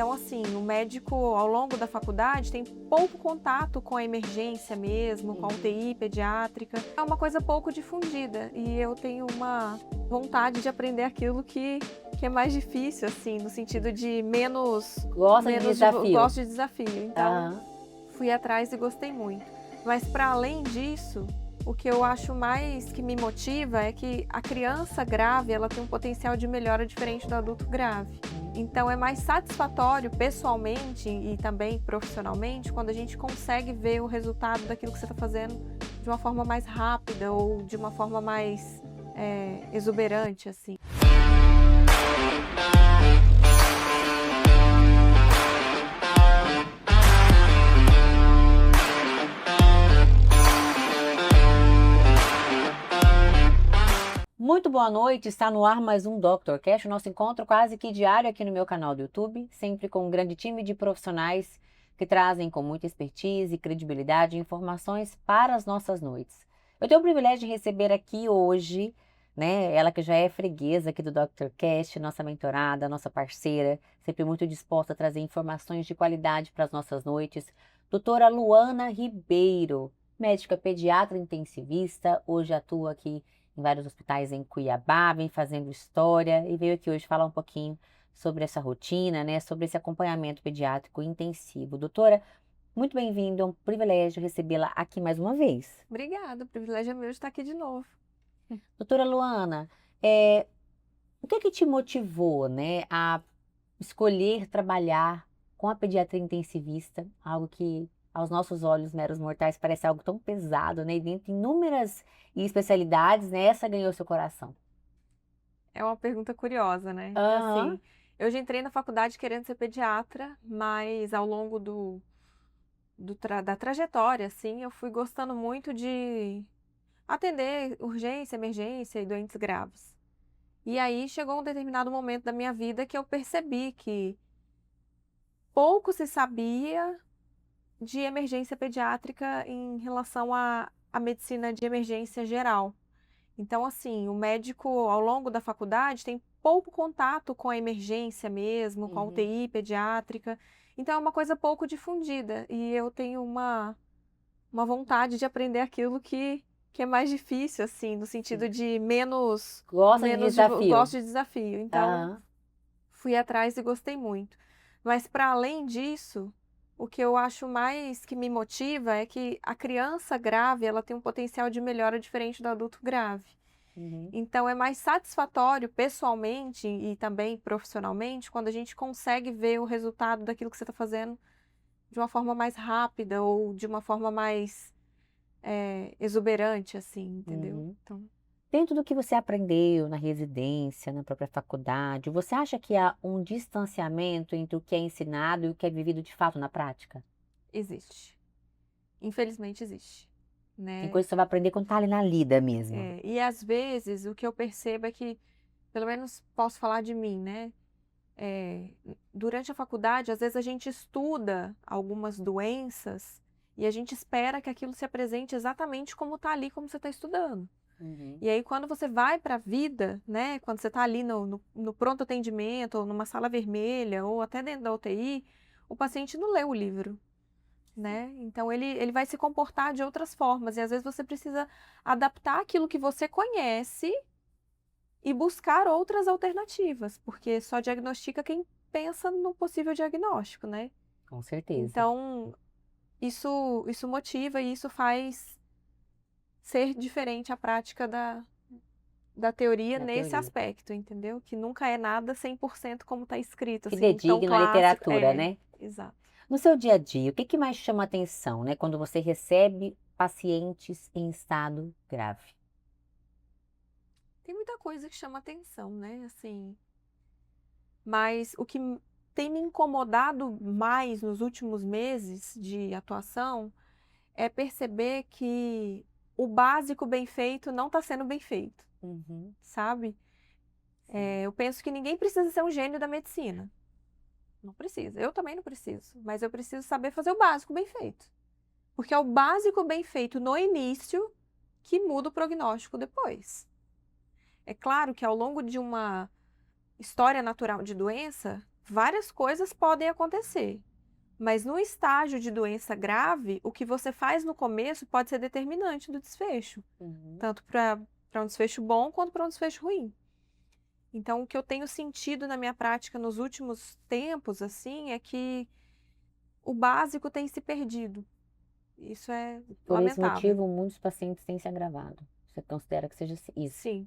Então, assim, o médico, ao longo da faculdade, tem pouco contato com a emergência mesmo, com a UTI pediátrica. É uma coisa pouco difundida e eu tenho uma vontade de aprender aquilo que é mais difícil, assim, no sentido de menos... Gosta de desafio? Gosto de desafio, então Aham. fui atrás e gostei muito. Mas, para além disso, o que eu acho mais que me motiva é que a criança grave, ela tem um potencial de melhora diferente do adulto grave. Então, é mais satisfatório pessoalmente e também profissionalmente quando a gente consegue ver o resultado daquilo que você está fazendo de uma forma mais rápida ou de uma forma mais exuberante, assim. Muito boa noite, está no ar mais um DrCast, o nosso encontro quase que diário aqui no meu canal do YouTube, sempre com um grande time de profissionais que trazem com muita expertise, credibilidade e informações para as nossas noites. Eu tenho o privilégio de receber aqui hoje, ela que já é freguesa aqui do DrCast, nossa mentorada, nossa parceira, sempre muito disposta a trazer informações de qualidade para as nossas noites, doutora Luana Ribeiro, médica pediatra intensivista, hoje atua aqui em vários hospitais em Cuiabá, vem fazendo história e veio aqui hoje falar um pouquinho sobre essa rotina, sobre esse acompanhamento pediátrico intensivo. Doutora, muito bem-vinda, é um privilégio recebê-la aqui mais uma vez. Obrigada, o privilégio é meu de estar aqui de novo. Doutora Luana, o que te motivou, a escolher trabalhar com a pediatria intensivista, algo que aos nossos olhos meros mortais parece algo tão pesado, e dentre inúmeras especialidades, essa ganhou seu coração? É uma pergunta curiosa, né? Aham. Assim, eu já entrei na faculdade querendo ser pediatra, mas ao longo da trajetória, assim, eu fui gostando muito de atender urgência, emergência e doentes graves. E aí chegou um determinado momento da minha vida que eu percebi que pouco se sabia de emergência pediátrica em relação à medicina de emergência geral. Então, assim, o médico, ao longo da faculdade, tem pouco contato com a emergência mesmo, com a UTI pediátrica. Então, é uma coisa pouco difundida. E eu tenho uma vontade de aprender aquilo que é mais difícil, assim, no sentido de menos... Gosta de desafio? Gosto de desafio. Então, Aham. fui atrás e gostei muito. Mas, para além disso, o que eu acho mais que me motiva é que a criança grave, ela tem um potencial de melhora diferente do adulto grave. Então, é mais satisfatório pessoalmente e também profissionalmente quando a gente consegue ver o resultado daquilo que você está fazendo de uma forma mais rápida ou de uma forma mais exuberante, assim, entendeu? Então... Dentro do que você aprendeu na residência, na própria faculdade, você acha que há um distanciamento entre o que é ensinado e o que é vivido de fato na prática? Existe. Infelizmente existe. Né? Tem coisa que você vai aprender quando tá ali na lida mesmo. E às vezes o que eu percebo é que, pelo menos posso falar de mim, né? Durante a faculdade, às vezes a gente estuda algumas doenças e a gente espera que aquilo se apresente exatamente como está ali, como você está estudando. E aí, quando você vai para a vida, né? Quando você está ali no pronto atendimento, ou numa sala vermelha, ou até dentro da UTI, o paciente não lê o livro. Né? Então, ele vai se comportar de outras formas. E às vezes você precisa adaptar aquilo que você conhece e buscar outras alternativas, porque só diagnostica quem pensa no possível diagnóstico, né? Com certeza. Então, isso motiva e isso faz ser diferente a prática da teoria nesse aspecto, entendeu? Que nunca é nada 100% como está escrito. Que assim, dedigne tão na clássico. literatura, né? Exato. No seu dia a dia, o que mais chama atenção, quando você recebe pacientes em estado grave? Tem muita coisa que chama atenção, né? Assim, mas o que tem me incomodado mais nos últimos meses de atuação é perceber que o básico bem feito não está sendo bem feito, sabe? Eu penso que ninguém precisa ser um gênio da medicina. Não precisa. Eu também não preciso. Mas eu preciso saber fazer o básico bem feito. Porque é o básico bem feito no início que muda o prognóstico depois. É claro que ao longo de uma história natural de doença, várias coisas podem acontecer. Mas no estágio de doença grave, o que você faz no começo pode ser determinante do desfecho. Tanto para um desfecho bom quanto para um desfecho ruim. Então, o que eu tenho sentido na minha prática nos últimos tempos, assim, é que o básico tem se perdido. Isso é Por esse lamentável. motivo, muitos pacientes têm se agravado. Você considera que seja isso? Sim.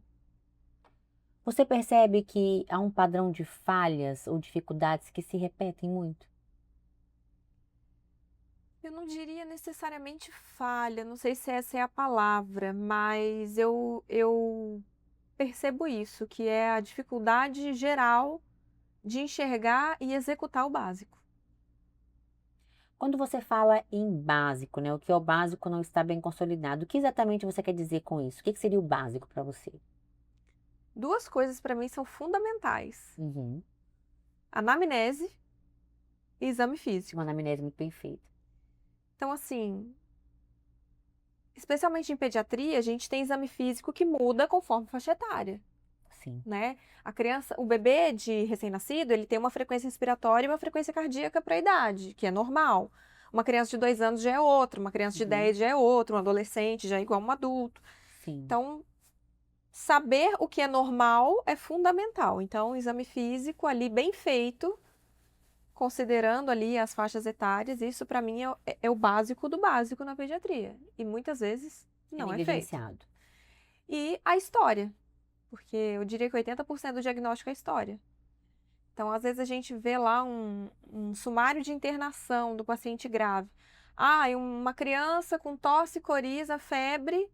Você percebe que há um padrão de falhas ou dificuldades que se repetem muito? Eu não diria necessariamente falha, não sei se essa é a palavra, mas eu percebo isso, que é a dificuldade geral de enxergar e executar o básico. Quando você fala em básico, né? O que é o básico não está bem consolidado. O que exatamente você quer dizer com isso? O que seria o básico para você? Duas coisas para mim são fundamentais: Uhum. anamnese e exame físico. Uma anamnese muito bem feita. Então, assim, especialmente em pediatria, a gente tem exame físico que muda conforme faixa etária, Sim. né? A criança, o bebê de recém-nascido, ele tem uma frequência respiratória e uma frequência cardíaca para a idade, que é normal. Uma criança de 2 anos já é outra, uma criança de 10 já é outra, um adolescente já é igual a um adulto. Sim. Então, saber o que é normal é fundamental. Então, o exame físico ali bem feito, considerando ali as faixas etárias, isso para mim é o básico do básico na pediatria. E muitas vezes não é feito. Negligenciado. E a história, porque eu diria que 80% do diagnóstico é história. Então, às vezes a gente vê lá um sumário de internação do paciente grave. Ah, e uma criança com tosse, coriza, febre,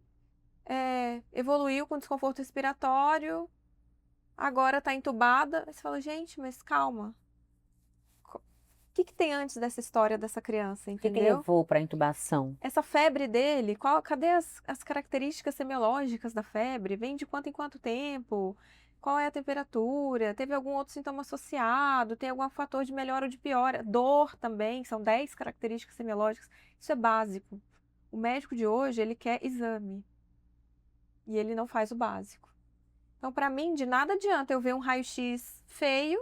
evoluiu com desconforto respiratório, agora está entubada. Aí você fala, gente, mas calma. O que tem antes dessa história dessa criança, O que entendeu? levou para a intubação? Essa febre dele, cadê as características semiológicas da febre? Vem de quanto em quanto tempo? Qual é a temperatura? Teve algum outro sintoma associado? Tem algum fator de melhora ou de piora? Dor também, são 10 características semiológicas. Isso é básico. O médico de hoje, ele quer exame. E ele não faz o básico. Então, para mim, de nada adianta eu ver um raio-x feio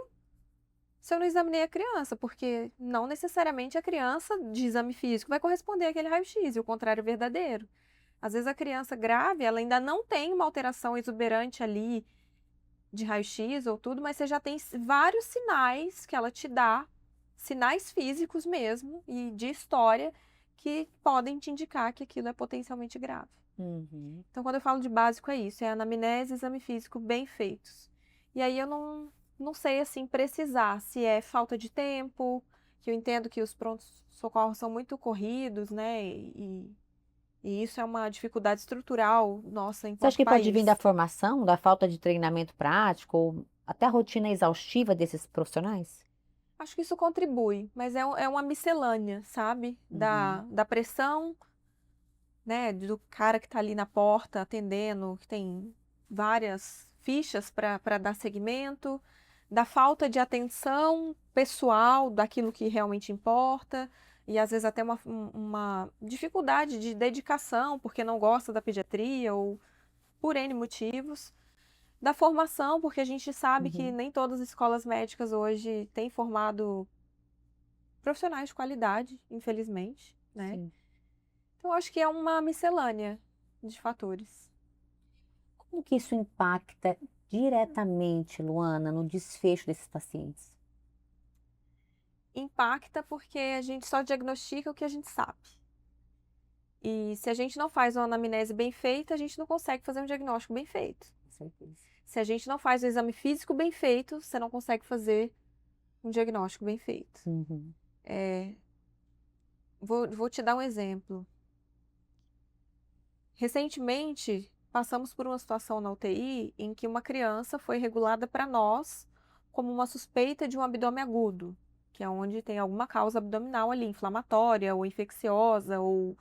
se eu não examinei a criança, porque não necessariamente a criança de exame físico vai corresponder àquele raio-x, e o contrário é verdadeiro. Às vezes a criança grave, ela ainda não tem uma alteração exuberante ali de raio-x ou tudo, mas você já tem vários sinais que ela te dá, sinais físicos mesmo e de história, que podem te indicar que aquilo é potencialmente grave. Então, quando eu falo de básico, é isso: é anamnese e exame físico bem feitos. E aí eu não sei, assim, precisar se é falta de tempo, que eu entendo que os prontos-socorros são muito corridos, né? E isso é uma dificuldade estrutural nossa Você acha enquanto que pode vir país. da formação, da falta de treinamento prático, ou até a rotina exaustiva desses profissionais? Acho que isso contribui, mas é uma miscelânea, sabe? Da pressão, né? Do cara que está ali na porta atendendo, que tem várias fichas para dar seguimento, da falta de atenção pessoal daquilo que realmente importa, e às vezes até uma dificuldade de dedicação, porque não gosta da pediatria ou por N motivos. Da formação, porque a gente sabe que nem todas as escolas médicas hoje têm formado profissionais de qualidade, infelizmente, né? Sim. Então, acho que é uma miscelânea de fatores. Como que isso impacta diretamente, Luana, no desfecho desses pacientes? Impacta porque a gente só diagnostica o que a gente sabe. E se a gente não faz uma anamnese bem feita, a gente não consegue fazer um diagnóstico bem feito. Com certeza. Se a gente não faz o exame físico bem feito, você não consegue fazer um diagnóstico bem feito. Vou te dar um exemplo. Recentemente, passamos por uma situação na UTI em que uma criança foi regulada para nós como uma suspeita de um abdômen agudo, que é onde tem alguma causa abdominal ali, inflamatória ou infecciosa, ou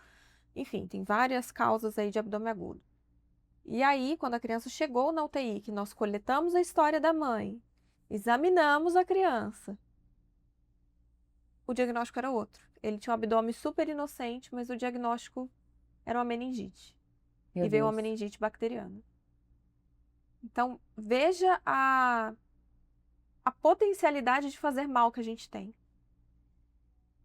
enfim, tem várias causas aí de abdômen agudo. E aí, quando a criança chegou na UTI, que nós coletamos a história da mãe, examinamos a criança, o diagnóstico era outro. Ele tinha um abdômen super inocente, mas o diagnóstico era uma meningite. Meu E veio uma Deus. meningite bacteriana. Então, veja a a potencialidade de fazer mal que a gente tem.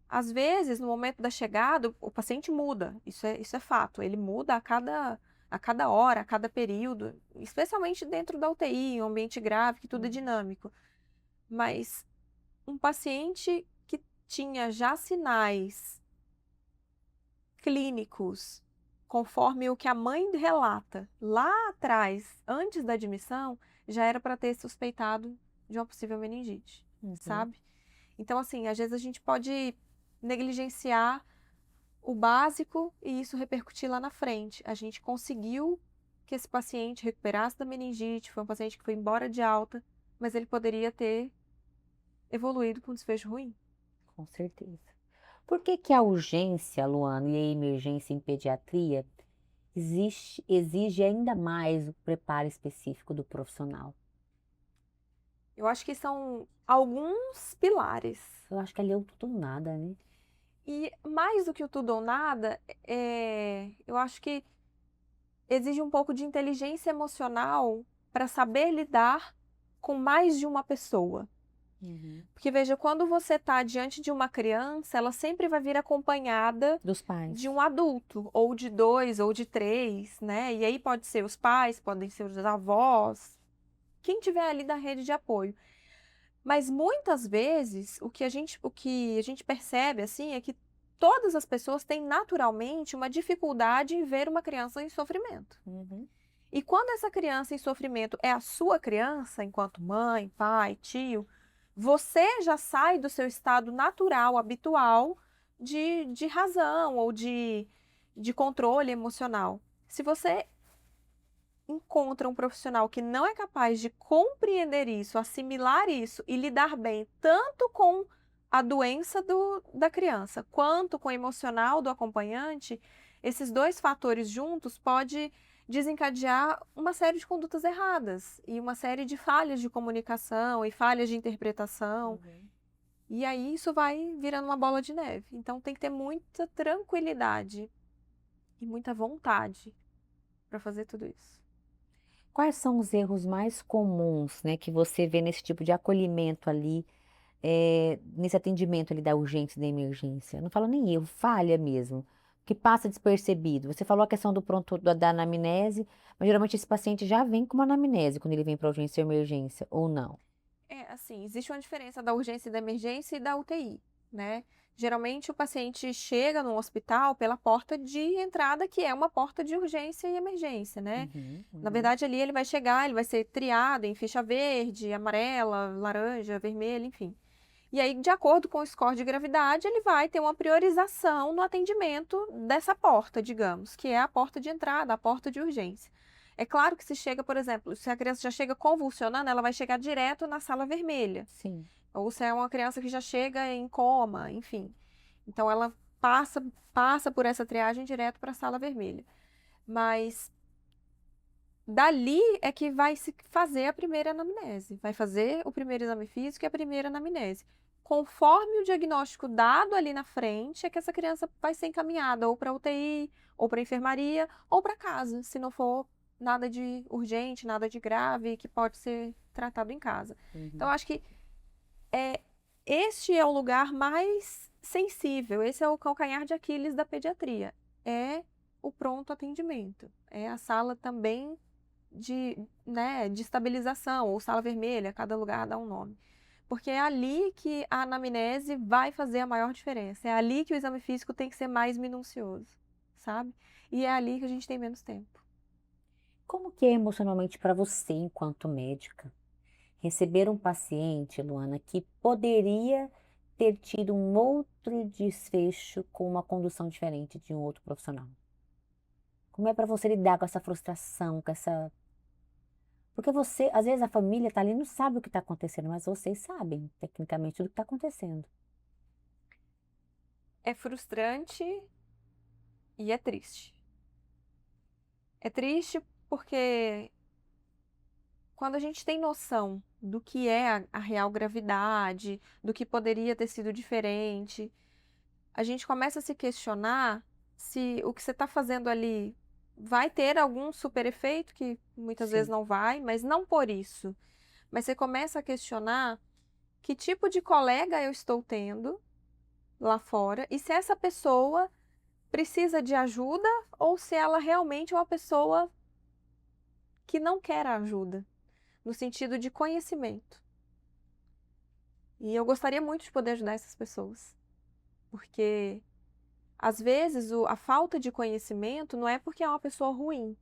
Às vezes, no momento da chegada, o paciente muda, isso é fato, ele muda a cada hora, a cada período, especialmente dentro da UTI, em um ambiente grave, que tudo é dinâmico. Mas um paciente que tinha já sinais clínicos, conforme o que a mãe relata lá atrás, antes da admissão, já era para ter suspeitado de uma possível meningite, sabe? Então, assim, às vezes a gente pode negligenciar o básico e isso repercutir lá na frente. A gente conseguiu que esse paciente recuperasse da meningite, foi um paciente que foi embora de alta, mas ele poderia ter evoluído com um desfecho ruim. Com certeza. Por que que a urgência, Luana, e a emergência em pediatria exige ainda mais o preparo específico do profissional? Eu acho que são alguns pilares. Eu acho que ali é o tudo ou nada, né? E mais do que o tudo ou nada, eu acho que exige um pouco de inteligência emocional para saber lidar com mais de uma pessoa. Porque veja, quando você está diante de uma criança, ela sempre vai vir acompanhada Dos pais. de um adulto, ou de 2, ou de 3, né? E aí pode ser os pais, podem ser os avós, quem tiver ali da rede de apoio. Mas muitas vezes o que a gente percebe assim é que todas as pessoas têm naturalmente uma dificuldade em ver uma criança em sofrimento. E quando essa criança em sofrimento é a sua criança, enquanto mãe, pai, tio, você já sai do seu estado natural, habitual de razão ou de controle emocional. Se você encontra um profissional que não é capaz de compreender isso, assimilar isso e lidar bem tanto com a doença da criança quanto com o emocional do acompanhante, esses dois fatores juntos pode desencadear uma série de condutas erradas e uma série de falhas de comunicação e falhas de interpretação. E aí isso vai virando uma bola de neve. Então tem que ter muita tranquilidade e muita vontade para fazer tudo isso. Quais são os erros mais comuns, né, que você vê nesse tipo de acolhimento ali, nesse atendimento ali da urgência e da emergência? Eu não falo nem erro, falha mesmo, que passa despercebido. Você falou a questão do pronto da anamnese, mas geralmente esse paciente já vem com uma anamnese quando ele vem para urgência e emergência, ou não? Assim, existe uma diferença da urgência e da emergência e da UTI, né? Geralmente o paciente chega no hospital pela porta de entrada, que é uma porta de urgência e emergência, né? Na verdade, ali ele vai chegar, ele vai ser triado em ficha verde, amarela, laranja, vermelha, enfim. E aí, de acordo com o score de gravidade, ele vai ter uma priorização no atendimento dessa porta, digamos, que é a porta de entrada, a porta de urgência. É claro que se chega, por exemplo, se a criança já chega convulsionando, ela vai chegar direto na sala vermelha. Sim. Ou se é uma criança que já chega em coma, enfim. Então, ela passa por essa triagem direto para a sala vermelha. Mas dali é que vai se fazer a primeira anamnese. Vai fazer o primeiro exame físico e a primeira anamnese. Conforme o diagnóstico dado ali na frente, é que essa criança vai ser encaminhada ou para UTI, ou para enfermaria, ou para casa, se não for nada de urgente, nada de grave, que pode ser tratado em casa. Então, acho que este é o lugar mais sensível, esse é o calcanhar de Aquiles da pediatria, é o pronto atendimento, é a sala também de estabilização, ou sala vermelha, cada lugar dá um nome. Porque é ali que a anamnese vai fazer a maior diferença, é ali que o exame físico tem que ser mais minucioso, sabe? E é ali que a gente tem menos tempo. Como que é emocionalmente para você, enquanto médica, receber um paciente, Luana, que poderia ter tido um outro desfecho com uma condução diferente de um outro profissional? Como é para você lidar com essa frustração, com essa... Porque você, às vezes a família está ali e não sabe o que está acontecendo, mas vocês sabem, tecnicamente, tudo que está acontecendo. É frustrante e é triste. É triste porque quando a gente tem noção do que é a real gravidade, do que poderia ter sido diferente, a gente começa a se questionar se o que você está fazendo ali vai ter algum super efeito, que muitas vezes não vai, mas não por isso. Mas você começa a questionar que tipo de colega eu estou tendo lá fora e se essa pessoa precisa de ajuda ou se ela realmente é uma pessoa que não quer ajuda, no sentido de conhecimento. E eu gostaria muito de poder ajudar essas pessoas, porque às vezes a falta de conhecimento não é porque é uma pessoa ruim,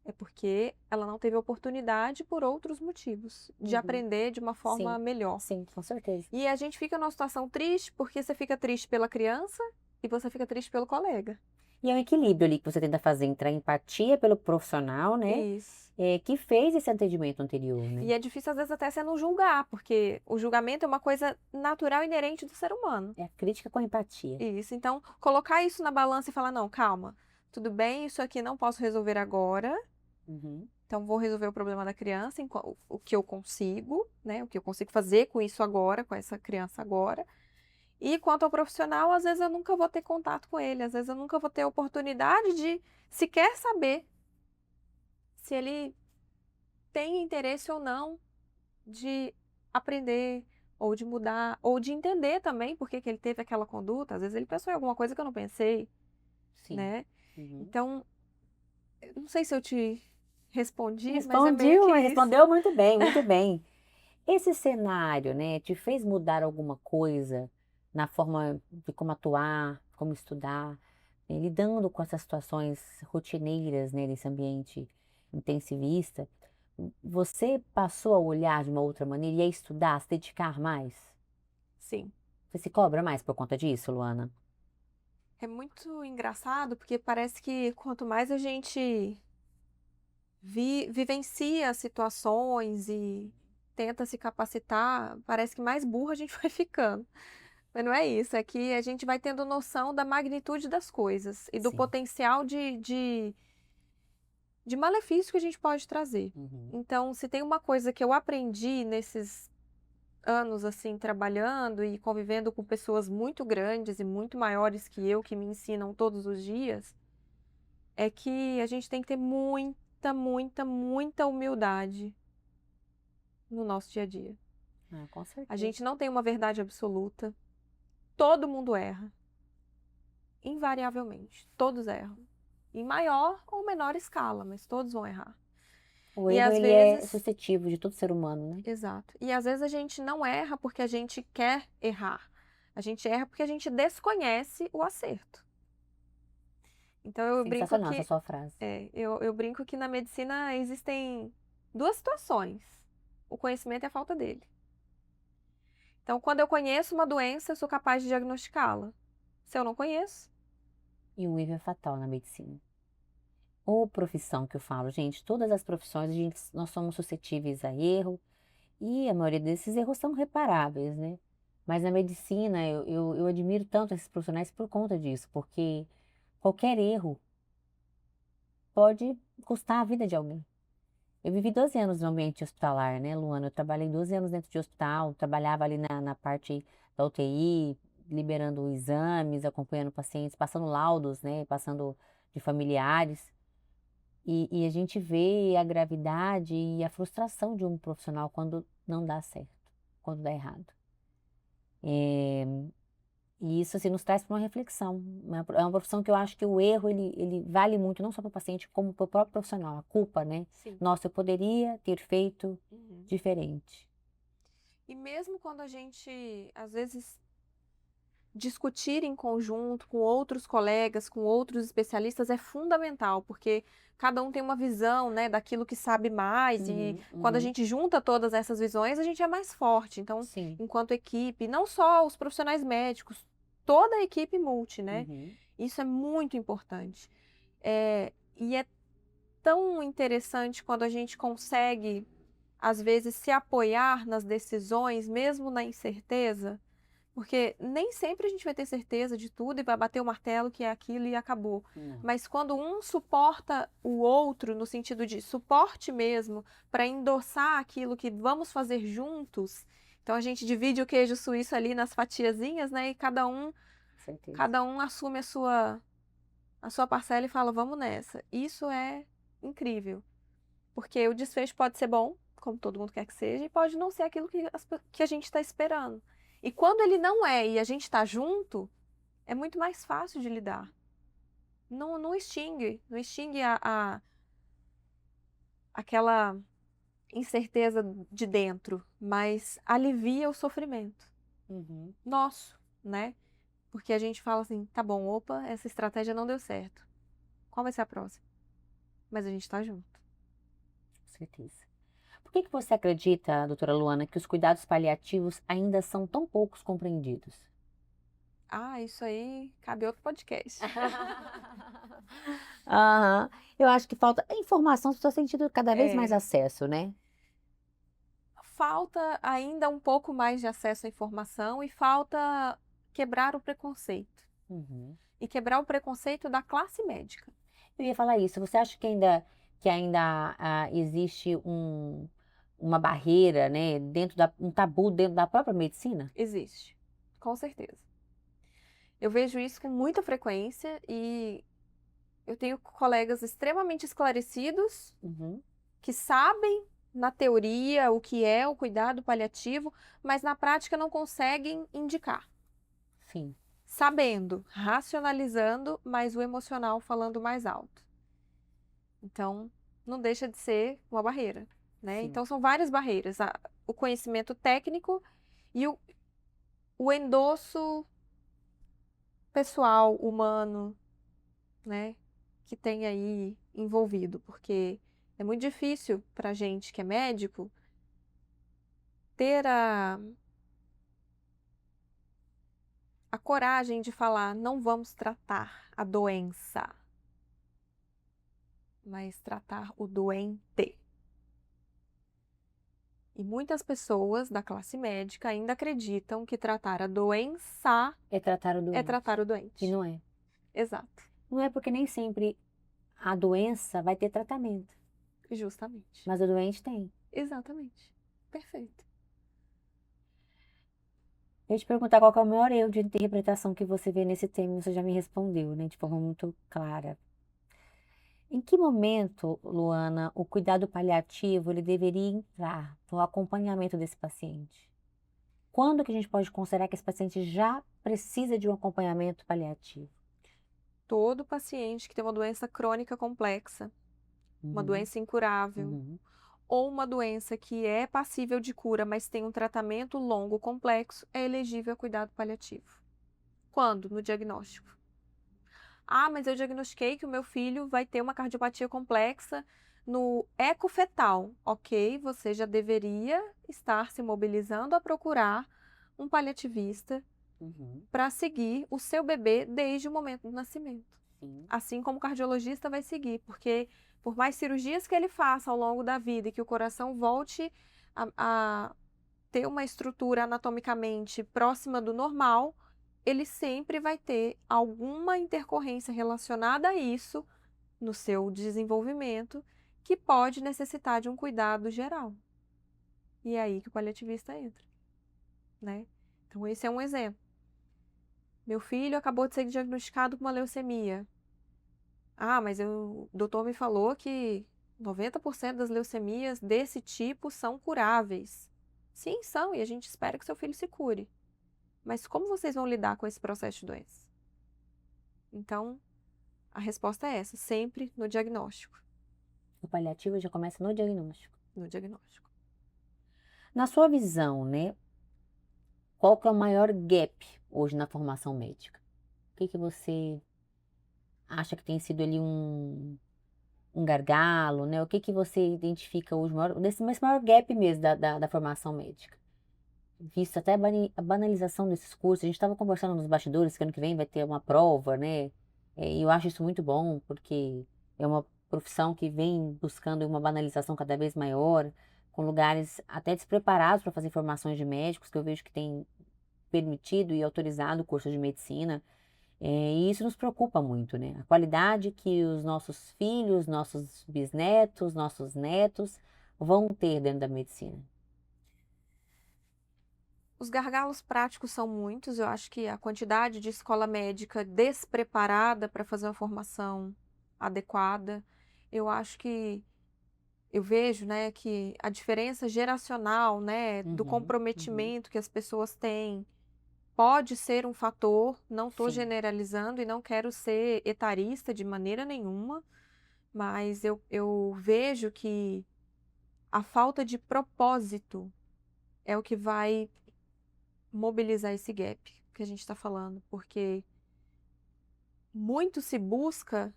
é porque ela não teve oportunidade por outros motivos de aprender de uma forma Sim, melhor. sim, com certeza. E a gente fica numa situação triste porque você fica triste pela criança e você fica triste pelo colega. E é um equilíbrio ali que você tenta fazer entre a empatia pelo profissional, né? Isso. Que fez esse atendimento anterior, né? E é difícil às vezes até você não julgar, porque o julgamento é uma coisa natural e inerente do ser humano. É a crítica com a empatia. Isso. Então, colocar isso na balança e falar, não, calma, tudo bem, isso aqui não posso resolver agora, Uhum. então vou resolver o problema da criança, o que eu consigo, né? O que eu consigo fazer com isso agora, com essa criança agora. E quanto ao profissional, às vezes eu nunca vou ter contato com ele, às vezes eu nunca vou ter oportunidade de sequer saber se ele tem interesse ou não de aprender, ou de mudar, ou de entender também por que que ele teve aquela conduta. Às vezes ele pensou em alguma coisa que eu não pensei, Sim. né? Uhum. Então, eu não sei se eu te respondi, mas é Respondi, meio que mas isso. respondeu muito bem, muito bem. Esse cenário, né, te fez mudar alguma coisa na forma de como atuar, como estudar, lidando com essas situações rotineiras, né, nesse ambiente intensivista? Você passou a olhar de uma outra maneira e a estudar, a se dedicar mais? Sim. Você se cobra mais por conta disso, Luana? É muito engraçado, porque parece que quanto mais a gente vivencia situações e tenta se capacitar, parece que mais burra a gente vai ficando. Mas não é isso, é que a gente vai tendo noção da magnitude das coisas e do Sim. potencial de malefício que a gente pode trazer. Uhum. Então, se tem uma coisa que eu aprendi nesses anos assim trabalhando e convivendo com pessoas muito grandes e muito maiores que eu, que me ensinam todos os dias, é que a gente tem que ter muita, muita, muita humildade no nosso dia a dia. Ah, com A certeza. gente não tem uma verdade absoluta. Todo mundo erra. Invariavelmente. Todos erram. Em maior ou menor escala, mas todos vão errar. O E erro, às ele é vezes, suscetível de todo ser humano, né? exato. E às vezes a gente não erra porque a gente quer errar. A gente erra porque a gente desconhece o acerto. Então eu brinco Sensacional essa que sua frase. eu brinco que na medicina existem duas situações: o conhecimento e a falta dele. Então, quando eu conheço uma doença, eu sou capaz de diagnosticá-la. Se eu não conheço, E o erro é fatal na medicina. Ou profissão que eu falo, gente, todas as profissões nós somos suscetíveis a erro e a maioria desses erros são reparáveis, né? Mas na medicina eu admiro tanto esses profissionais por conta disso, porque qualquer erro pode custar a vida de alguém. Eu vivi 12 anos no ambiente hospitalar, né, Luana? Eu trabalhei 12 anos dentro de hospital, trabalhava ali na parte da UTI, liberando exames, acompanhando pacientes, passando laudos, né, passando de familiares. E a gente vê a gravidade e a frustração de um profissional quando não dá certo, quando dá errado. E isso assim, nos traz para uma reflexão. É uma profissão que eu acho que o erro ele vale muito, não só para o paciente, como para o próprio profissional. A culpa, né? sim. Nossa, eu poderia ter feito Uhum. diferente. E mesmo quando a gente, às vezes, discutir em conjunto com outros colegas, com outros especialistas, é fundamental, porque cada um tem uma visão, né, daquilo que sabe mais, e quando a Uhum. gente junta todas essas visões, a gente é mais forte. Então, Sim. enquanto equipe, não só os profissionais médicos, toda a equipe multi, né? Uhum. Isso é muito importante. E é tão interessante quando a gente consegue, às vezes, se apoiar nas decisões, mesmo na incerteza, porque nem sempre a gente vai ter certeza de tudo e vai bater o martelo que é aquilo e acabou. Não. Mas quando um suporta o outro, no sentido de suporte mesmo, para endossar aquilo que vamos fazer juntos, então a gente divide o queijo suíço ali nas fatiazinhas, né? E Certeza. cada um assume a sua parcela e fala, vamos nessa. Isso é incrível, porque o desfecho pode ser bom, como todo mundo quer que seja, e pode não ser aquilo que a gente está esperando. E quando ele não é e a gente está junto, é muito mais fácil de lidar. Não extingue aquela incerteza de dentro, mas alivia o sofrimento nosso, né? Porque a gente fala assim, tá bom, opa, essa estratégia não deu certo. Qual vai ser a próxima? Mas a gente tá junto. Com certeza. Por que você acredita, doutora Luana, que os cuidados paliativos ainda são tão poucos compreendidos? Ah, isso aí cabe outro podcast. Aham. Eu acho que falta informação, estou sentindo cada vez mais É, acesso, né? falta ainda um pouco mais de acesso à informação e falta quebrar o preconceito. Uhum. E quebrar o preconceito da classe médica. Eu ia falar isso. Você acha que ainda existe uma barreira, né, um tabu dentro da própria medicina? Existe, com certeza. Eu vejo isso com muita frequência e eu tenho colegas extremamente esclarecidos Uhum. que sabem na teoria o que é o cuidado paliativo, mas na prática não conseguem indicar. Sim. Sabendo, racionalizando, mas o emocional falando mais alto. Então, não deixa de ser uma barreira, né? Sim. Então, são várias barreiras. O conhecimento técnico e o endosso pessoal, humano, né? Que tem aí envolvido. Porque é muito difícil para gente que é médico ter a coragem de falar, não vamos tratar a doença, mas tratar o doente. E muitas pessoas da classe médica ainda acreditam que tratar a doença É tratar o é doente. tratar o E doente. não é. Exato, Não é porque nem sempre a doença vai ter tratamento, justamente. mas o doente tem. Exatamente. Perfeito. Eu ia te perguntar qual que é o maior erro de interpretação que você vê nesse tema, e você já me respondeu, né, de forma muito clara. Em que momento, Luana, o cuidado paliativo ele deveria entrar no acompanhamento desse paciente? Quando que a gente pode considerar que esse paciente já precisa de um acompanhamento paliativo? Todo paciente que tem uma doença crônica complexa, uma Uhum, doença incurável, uhum, ou uma doença que é passível de cura, mas tem um tratamento longo complexo, é elegível a cuidado paliativo. Quando? No diagnóstico. Ah, mas eu diagnostiquei que o meu filho vai ter uma cardiopatia complexa no eco fetal. Ok, você já deveria estar se mobilizando a procurar um paliativista uhum. para seguir o seu bebê desde o momento do nascimento. Sim. Assim como o cardiologista vai seguir, porque por mais cirurgias que ele faça ao longo da vida e que o coração volte a ter uma estrutura anatomicamente próxima do normal, ele sempre vai ter alguma intercorrência relacionada a isso no seu desenvolvimento que pode necessitar de um cuidado geral. E é aí que o paliativista entra, né? Então, esse é um exemplo. Meu filho acabou de ser diagnosticado com uma leucemia. Ah, mas o doutor me falou que 90% das leucemias desse tipo são curáveis. Sim, são, e a gente espera que seu filho se cure. Mas como vocês vão lidar com esse processo de doença? Então, a resposta é essa, sempre no diagnóstico. O paliativo já começa no diagnóstico. No diagnóstico. Na sua visão, né, qual que é o maior gap hoje na formação médica? O que que você acha que tem sido ali um gargalo, né? O que que você identifica hoje, esse maior gap mesmo da formação médica? Visto até a banalização desses cursos, a gente estava conversando nos bastidores que ano que vem vai ter uma prova, né? E eu acho isso muito bom, porque é uma profissão que vem buscando uma banalização cada vez maior, com lugares até despreparados para fazer formações de médicos, que eu vejo que tem permitido e autorizado o curso de medicina. E isso nos preocupa muito, né? A qualidade que os nossos filhos, nossos bisnetos, nossos netos vão ter dentro da medicina. Os gargalos práticos são muitos, eu acho que a quantidade de escola médica despreparada para fazer uma formação adequada, eu acho que eu vejo, né, que a diferença geracional, né, do Uhum, comprometimento que as pessoas têm, pode ser um fator. Não estou sim, generalizando e não quero ser etarista de maneira nenhuma, mas eu vejo que a falta de propósito é o que vai mobilizar esse gap que a gente está falando, porque muito se busca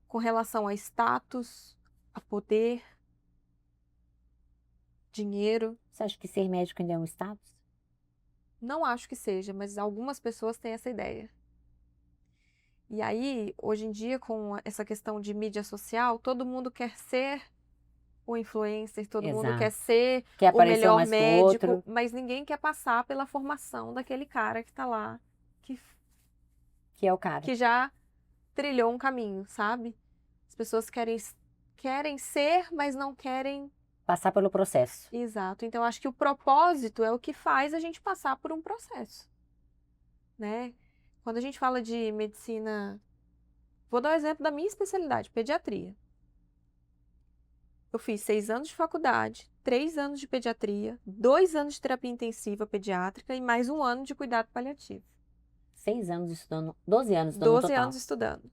com relação a status, a poder, dinheiro. Você acha que ser médico ainda é um status? Não acho que seja, mas algumas pessoas têm essa ideia. E aí, hoje em dia, com essa questão de mídia social, todo mundo quer ser o influencer, todo mundo quer Exato. ser Quer o aparecer um melhor mais que o médico, outro, mas ninguém quer passar pela formação daquele cara que tá lá, que, que é o cara. que já trilhou um caminho, sabe? As pessoas querem ser, mas não querem. Passar pelo processo. Exato. Então, acho que o propósito é o que faz a gente passar por um processo, né? Quando a gente fala de medicina, vou dar o exemplo da minha especialidade, pediatria. Eu fiz 6 anos de faculdade, 3 anos de pediatria, 2 anos de terapia intensiva pediátrica e mais 1 ano de cuidado paliativo. 6 anos estudando, 12 anos estudando no 12 anos total. estudando.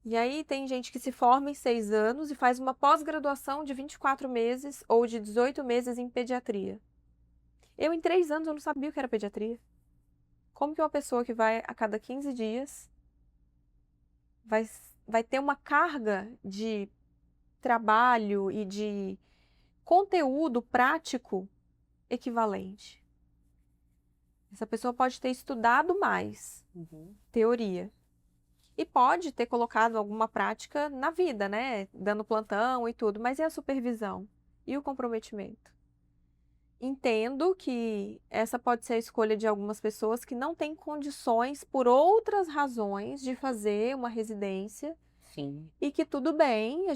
E aí tem gente que se forma em 6 anos e faz uma pós-graduação de 24 meses ou de 18 meses em pediatria. Eu, em 3 anos, eu não sabia o que era pediatria. Como que uma pessoa que vai a cada 15 dias vai, vai ter uma carga de trabalho e de conteúdo prático equivalente? Essa pessoa pode ter estudado mais Uhum. teoria e pode ter colocado alguma prática na vida, né? Dando plantão e tudo, mas e a supervisão? E o comprometimento? Entendo que essa pode ser a escolha de algumas pessoas que não têm condições, por outras razões, de fazer uma residência Sim. e que tudo bem,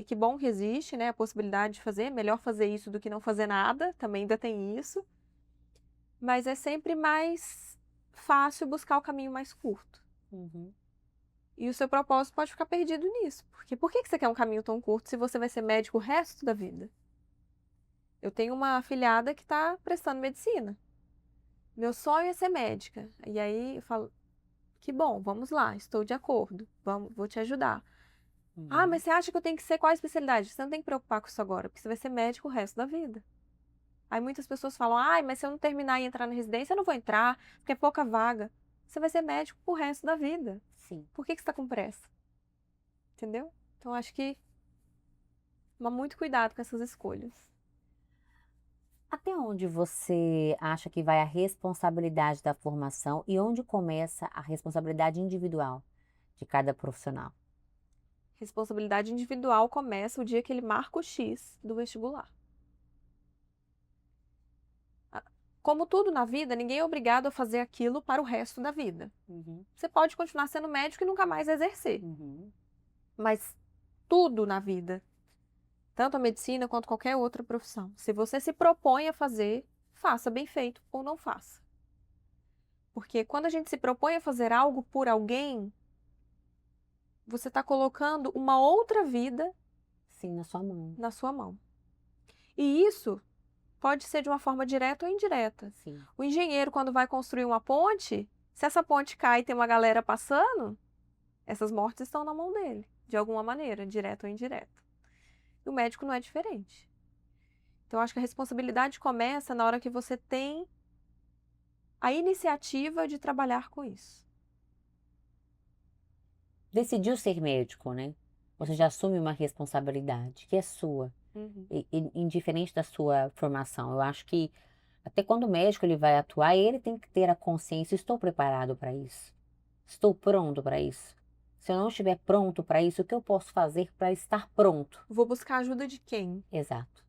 que bom que existe, né, a possibilidade de fazer, melhor fazer isso do que não fazer nada, também ainda tem isso, mas é sempre mais fácil buscar o caminho mais curto. Uhum. E o seu propósito pode ficar perdido nisso, porque por que você quer um caminho tão curto se você vai ser médico o resto da vida? Eu tenho uma afilhada que está prestando medicina. Meu sonho é ser médica. E aí eu falo, que bom, vamos lá, estou de acordo, vou te ajudar. Ah, Uhum. mas você acha que eu tenho que ser qual a especialidade? Você não tem que preocupar com isso agora, porque você vai ser médico o resto da vida. Aí muitas pessoas falam, ai, mas se eu não terminar e entrar na residência, eu não vou entrar, porque é pouca vaga. Você vai ser médico o resto da vida. Sim. Por que você está com pressa? Entendeu? Então acho que toma muito cuidado com essas escolhas. Até onde você acha que vai a responsabilidade da formação e onde começa a responsabilidade individual de cada profissional? Responsabilidade individual começa o dia que ele marca o X do vestibular. Como tudo na vida, ninguém é obrigado a fazer aquilo para o resto da vida. Uhum. Você pode continuar sendo médico e nunca mais exercer, Uhum. mas tudo na vida, tanto a medicina quanto qualquer outra profissão, se você se propõe a fazer, faça bem feito ou não faça. Porque quando a gente se propõe a fazer algo por alguém, você está colocando uma outra vida Sim, na sua mão. na sua mão. E isso pode ser de uma forma direta ou indireta. Sim. O engenheiro, quando vai construir uma ponte, se essa ponte cai e tem uma galera passando, essas mortes estão na mão dele, de alguma maneira, direta ou indireta. E o médico não é diferente. Então, eu acho que a responsabilidade começa na hora que você tem a iniciativa de trabalhar com isso. Decidiu ser médico, né? Você já assume uma responsabilidade que é sua, Uhum. indiferente da sua formação. Eu acho que até quando o médico ele vai atuar, ele tem que ter a consciência, estou preparado para isso? Estou pronto para isso? Se eu não estiver pronto para isso, o que eu posso fazer para estar pronto? Vou buscar ajuda de quem? Exato.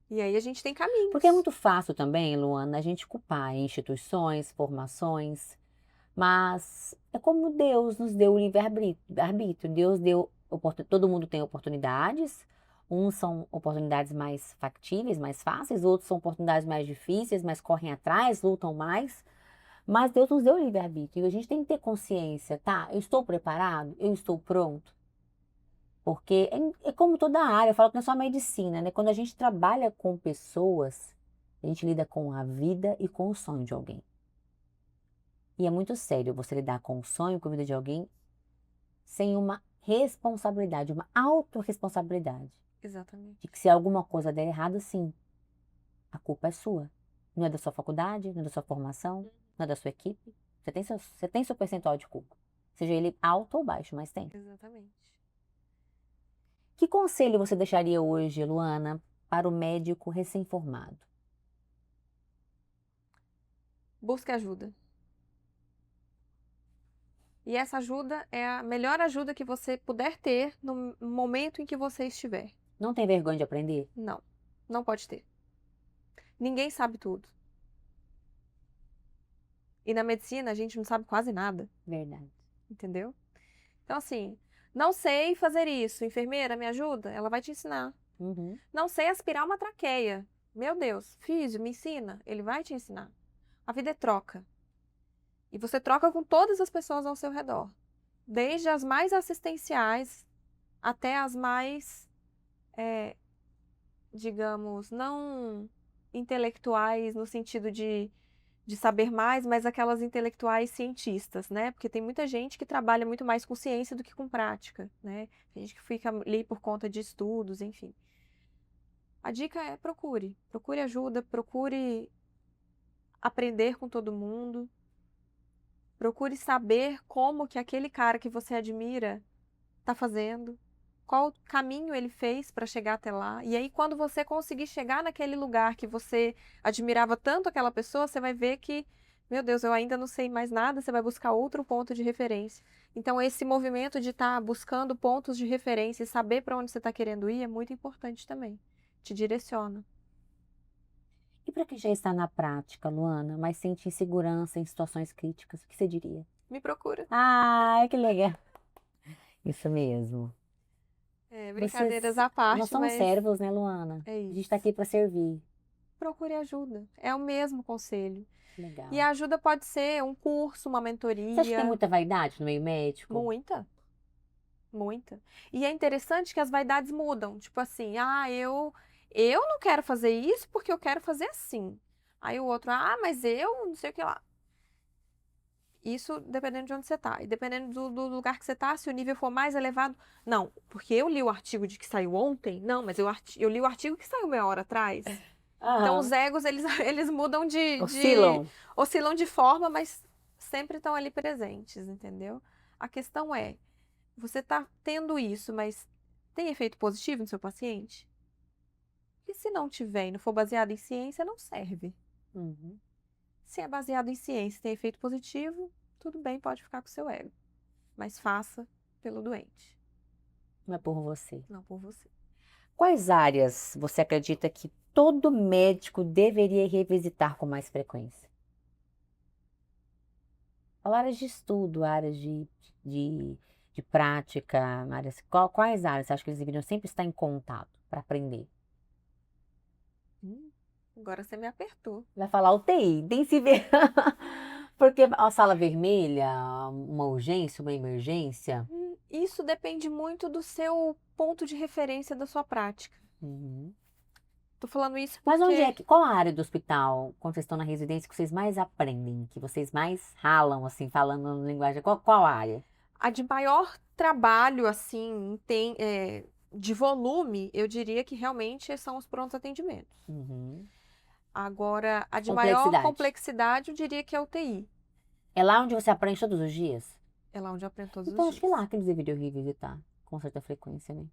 E aí a gente tem Porque é caminhos. muito fácil também, Luana, a gente culpar instituições, formações, mas é como Deus nos deu o livre-arbítrio. Deus deu, todo mundo tem oportunidades, uns são oportunidades mais factíveis, mais fáceis, outros são oportunidades mais difíceis, mas correm atrás, lutam mais. Mas Deus nos deu o livre-arbítrio e a gente tem que ter consciência, tá? Eu estou preparado? Eu estou pronto? Porque é como toda a área, eu falo que não é só a medicina, né? Quando a gente trabalha com pessoas, a gente lida com a vida e com o sonho de alguém. E é muito sério você lidar com o sonho, com a vida de alguém, sem uma responsabilidade, uma autorresponsabilidade. Exatamente. De que se alguma coisa der errado, sim, a culpa é sua. Não é da sua faculdade, não é da sua formação, não é da sua equipe. Você tem seu percentual de culpa. Seja ele alto ou baixo, mas tem. Exatamente. Que conselho você deixaria hoje, Luana, para o médico recém-formado? Busque ajuda. E essa ajuda é a melhor ajuda que você puder ter no momento em que você estiver. Não tem vergonha de aprender? Não, não pode ter. Ninguém sabe tudo. E na medicina a gente não sabe quase nada, Verdade. entendeu? Então, assim, não sei fazer isso. Enfermeira, me ajuda? Ela vai te ensinar. Uhum. Não sei aspirar uma traqueia. Meu Deus, físio, me ensina. Ele vai te ensinar. A vida é troca. E você troca com todas as pessoas ao seu redor. Desde as mais assistenciais até as mais, digamos, não intelectuais no sentido de saber mais, mas aquelas intelectuais cientistas, né? Porque tem muita gente que trabalha muito mais com ciência do que com prática, né? Tem gente que fica ali por conta de estudos, enfim. A dica é procure ajuda, procure aprender com todo mundo, procure saber como que aquele cara que você admira está fazendo, qual caminho ele fez para chegar até lá. E aí, quando você conseguir chegar naquele lugar que você admirava tanto aquela pessoa, você vai ver que, meu Deus, eu ainda não sei mais nada, você vai buscar outro ponto de referência. Então, esse movimento de estar buscando pontos de referência e saber para onde você está querendo ir é muito importante também. Te direciona. E para quem já está na prática, Luana, mas sente insegurança em situações críticas, o que você diria? Me procura. Ai, que legal. Isso mesmo. É, brincadeiras Vocês, à nós parte, somos mas servos, né, Luana? é A gente está isso. aqui para servir. Procure ajuda. É o mesmo conselho. E Legal. a ajuda pode ser um curso, uma Você acha que tem mentoria. muita vaidade no meio médico? Muita, muita. E é interessante que as vaidades mudam. Tipo assim, eu não quero fazer isso porque eu quero fazer assim. Aí o outro, mas eu não sei o que lá. Isso dependendo de onde você tá. E dependendo do lugar que você tá, se o nível for mais elevado. Não, porque eu li o artigo de que saiu ontem. Não, mas eu li o artigo que saiu meia hora atrás. Então, os Aham. egos, eles, eles mudam Oscilam? oscilam de forma, mas sempre estão ali presentes, entendeu? A questão é, você está tendo isso, mas tem efeito positivo no seu paciente? E se não tiver e não for baseado em ciência, não serve. Uhum. Se é baseado em ciência e tem efeito positivo, tudo bem, pode ficar com o seu ego. Mas faça pelo doente, Não é por você. não por você. Quais áreas você acredita que todo médico deveria revisitar com mais frequência? Fala áreas de estudo, áreas de, de prática, quais áreas você acha que eles deveriam sempre estar em contato para aprender? Agora você me apertou. Vai falar UTI, tem se ver. Porque a sala vermelha, uma urgência, uma emergência. Isso depende muito do seu ponto de referência da sua prática. Uhum. Tô falando isso Mas onde é porque que, qual a área do hospital, quando vocês estão na residência, que vocês mais aprendem, que vocês mais ralam, assim, falando linguagem, qual área? a de maior trabalho, assim, de volume, eu diria que realmente são os prontos atendimentos. Uhum. Agora, a de maior Complexidade. complexidade, eu diria que é a UTI. É lá onde você aprende todos os dias? É lá onde eu aprendo todos Então os acho que dias. é lá que eles deveriam revisitar, com certa frequência, né?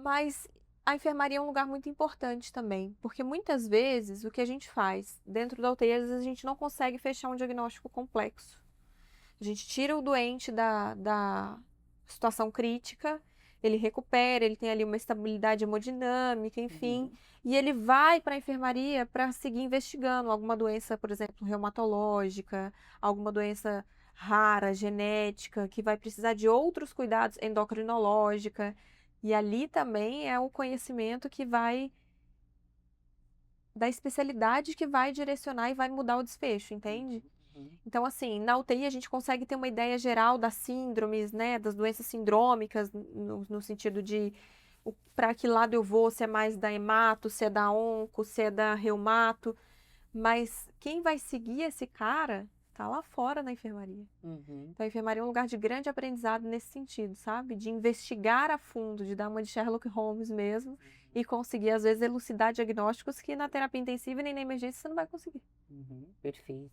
Mas a enfermaria é um lugar muito importante também, porque muitas vezes o que a gente faz dentro da UTI, às vezes a gente não consegue fechar um diagnóstico complexo. A gente tira o doente da situação crítica, ele recupera, ele tem ali uma estabilidade hemodinâmica, enfim, Uhum. e ele vai para a enfermaria para seguir investigando alguma doença, por exemplo, reumatológica, alguma doença rara, genética, que vai precisar de outros cuidados, endocrinológica. E ali também é o conhecimento que vai, da especialidade que vai direcionar e vai mudar o desfecho, entende? Então, assim, na UTI a gente consegue ter uma ideia geral das síndromes, né, das doenças sindrômicas, no sentido de para que lado eu vou, se é mais da hemato, se é da onco, se é da reumato, mas quem vai seguir esse cara tá lá fora na enfermaria. Então, a enfermaria é um lugar de grande aprendizado nesse sentido, sabe? De investigar a fundo, de dar uma de Sherlock Holmes mesmo e conseguir, às vezes, elucidar diagnósticos que na terapia intensiva e nem na emergência você não vai conseguir. Perfeito.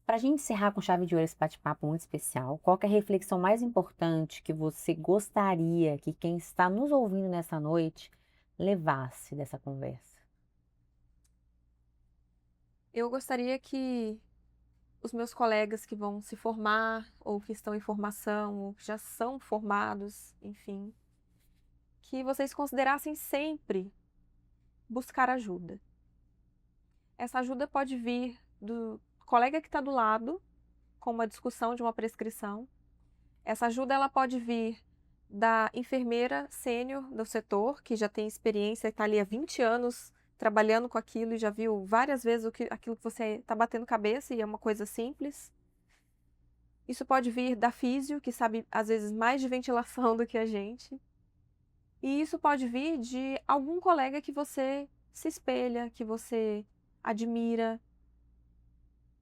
Para a gente encerrar com chave de ouro esse bate-papo muito especial, qual que é a reflexão mais importante que você gostaria que quem está nos ouvindo nessa noite levasse dessa conversa? Eu gostaria que os meus colegas que vão se formar, ou que estão em formação, ou que já são formados, enfim, que vocês considerassem sempre buscar ajuda. Essa ajuda pode vir do colega que está do lado, com uma discussão de uma prescrição. Essa ajuda ela pode vir da enfermeira sênior do setor, que já tem experiência, está ali há 20 anos trabalhando com aquilo e já viu várias vezes aquilo que você está batendo cabeça e é uma coisa simples. Isso pode vir da físio, que sabe às vezes mais de ventilação do que a gente. E isso pode vir de algum colega que você se espelha, que você admira,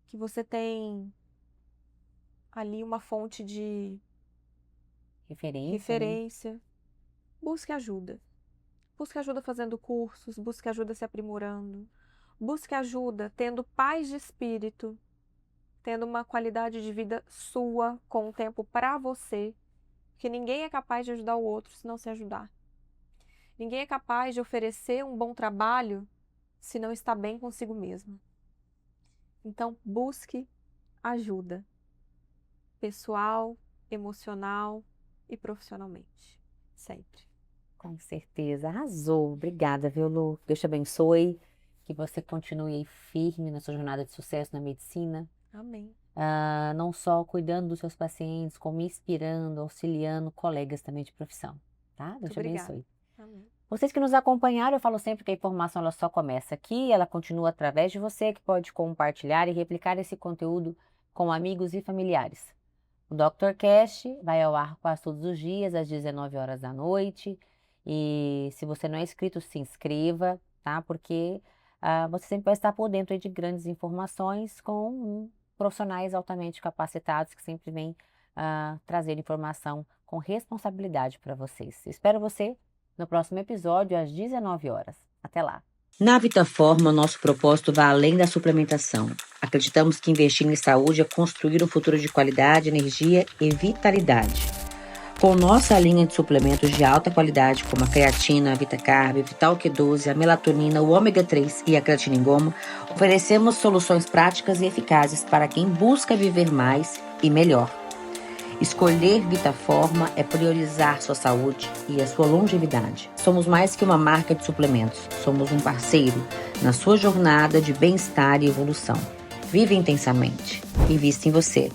que você tem ali uma fonte de referência. Busque ajuda. Busque ajuda fazendo cursos, busque ajuda se aprimorando, busque ajuda tendo paz de espírito, tendo uma qualidade de vida sua, com o tempo para você, porque ninguém é capaz de ajudar o outro se não se ajudar. Ninguém é capaz de oferecer um bom trabalho se não está bem consigo mesmo. Então, busque ajuda, pessoal, emocional e profissionalmente, sempre. Com certeza, arrasou. Obrigada, viu, Lu? Deus te abençoe, que você continue aí firme na sua jornada de sucesso na medicina. Amém. Não só cuidando dos seus pacientes, como inspirando, auxiliando colegas também de profissão, tá? Deus te abençoe. Amém. Vocês que nos acompanharam, eu falo sempre que a informação ela só começa aqui, ela continua através de você, que pode compartilhar e replicar esse conteúdo com amigos e familiares. O Dr. Cash vai ao ar quase todos os dias, às 19 horas da noite. E se você não é inscrito, se inscreva, tá? Porque você sempre vai estar por dentro aí de grandes informações com profissionais altamente capacitados que sempre vêm trazer informação com responsabilidade para vocês. Espero você no próximo episódio, às 19 horas. Até lá! Na Vitaforma, nosso propósito vai além da suplementação. Acreditamos que investir em saúde é construir um futuro de qualidade, energia e vitalidade. Com nossa linha de suplementos de alta qualidade, como a creatina, a VitaCarb, Vital Q12, a melatonina, o ômega 3 e a creatina em goma, oferecemos soluções práticas e eficazes para quem busca viver mais e melhor. Escolher Vitaforma é priorizar sua saúde e a sua longevidade. Somos mais que uma marca de suplementos, somos um parceiro na sua jornada de bem-estar e evolução. Vive intensamente. Invista em você.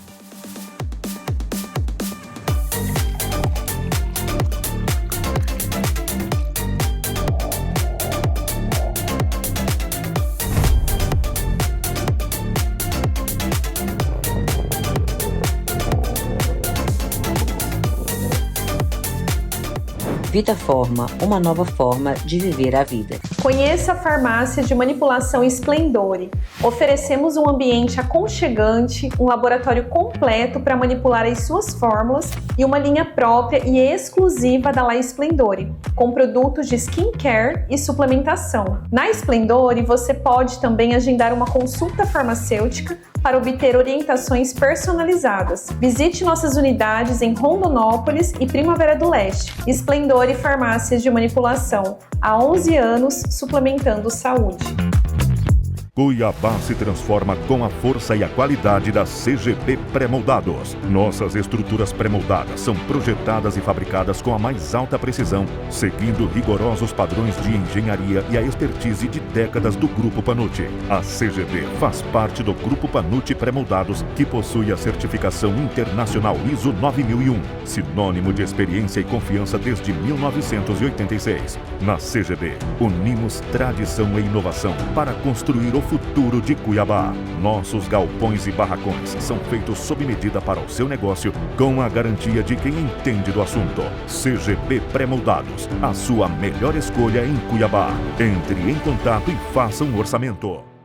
Vitaforma, uma nova forma de viver a vida. Conheça a farmácia de manipulação Splendore. Oferecemos um ambiente aconchegante, um laboratório completo para manipular as suas fórmulas e uma linha própria e exclusiva da La Splendore, com produtos de skincare e suplementação. Na Splendore, você pode também agendar uma consulta farmacêutica para obter orientações personalizadas. Visite nossas unidades em Rondonópolis e Primavera do Leste. Splendore Farmácias de Manipulação. Há 11 anos, suplementando saúde. Cuiabá se transforma com a força e a qualidade da CGB Pré-Moldados. Nossas estruturas pré-moldadas são projetadas e fabricadas com a mais alta precisão, seguindo rigorosos padrões de engenharia e a expertise de décadas do Grupo Panucci. A CGB faz parte do Grupo Panucci Pré-Moldados, que possui a certificação internacional ISO 9001, sinônimo de experiência e confiança desde 1986. Na CGB, unimos tradição e inovação para construir o futuro de Cuiabá. Nossos galpões e barracões são feitos sob medida para o seu negócio, com a garantia de quem entende do assunto. CGP Pré-moldados, a sua melhor escolha em Cuiabá. Entre em contato e faça um orçamento.